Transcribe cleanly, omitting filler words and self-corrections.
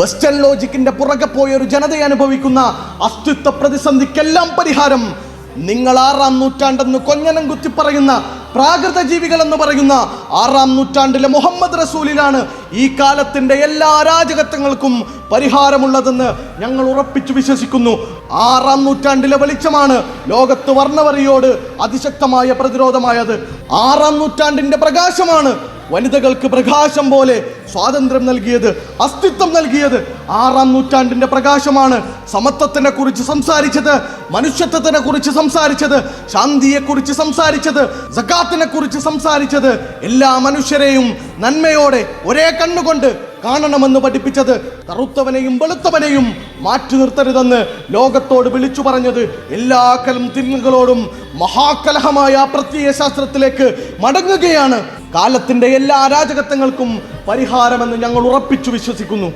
Western ലോജിക്കിന്റെ പുറകെ പോയ ഒരു ജനതയെ അനുഭവിക്കുന്ന അസ്തിത്വ പ്രതിസന്ധിക്കെല്ലാം പരിഹാരം നിങ്ങൾ 6-ാം നൂറ്റാണ്ടെന്ന് കൊഞ്ഞനം കുത്തി പറയുന്ന പ്രാകൃത ജീവികൾ എന്ന് പറയുന്ന 6-ാം നൂറ്റാണ്ടിലെ മുഹമ്മദ് റസൂലിലാണ് ഈ കാലത്തിന്റെ എല്ലാ അരാജകത്വങ്ങൾക്കും പരിഹാരമുള്ളതെന്ന് ഞങ്ങൾ ഉറപ്പിച്ചു വിശ്വസിക്കുന്നു. 6-ാം നൂറ്റാണ്ടിലെ വെളിച്ചമാണ് ലോകത്ത് വർണ്ണവറിയോട് അതിശക്തമായ പ്രതിരോധമായത്. 6-ാം നൂറ്റാണ്ടിന്റെ പ്രകാശമാണ് വനിതകൾക്ക് പ്രകാശം പോലെ സ്വാതന്ത്ര്യം നൽകിയത്, അസ്തിത്വം നൽകിയത്. 6-ാം നൂറ്റാണ്ടിന്റെ പ്രകാശമാണ് സമത്വത്തിനെ കുറിച്ച് സംസാരിച്ചത്, മനുഷ്യത്വത്തിനെ കുറിച്ച് സംസാരിച്ചത്, ശാന്തിയെ കുറിച്ച് സംസാരിച്ചത്, സകാത്തിനെ കുറിച്ച് സംസാരിച്ചത്, എല്ലാ മനുഷ്യരെയും നന്മയോടെ ഒരേ കണ്ണുകൊണ്ട് കാണണമെന്ന് പഠിപ്പിച്ചത്, കറുത്തവനെയും വെളുത്തവനെയും മാറ്റി നിർത്തരുതെന്ന് ലോകത്തോട് വിളിച്ചു പറഞ്ഞത്, എല്ലാ തിന്മകളോടും മഹാകലഹമായ പ്രത്യയ ശാസ്ത്രത്തിലേക്ക് മടങ്ങുകയാണ് കാലത്തിന്റെ എല്ലാ അരാജകത്വങ്ങൾക്കും പരിഹാരമെന്ന് ഞങ്ങൾ ഉറപ്പിച്ചു വിശ്വസിക്കുന്നു.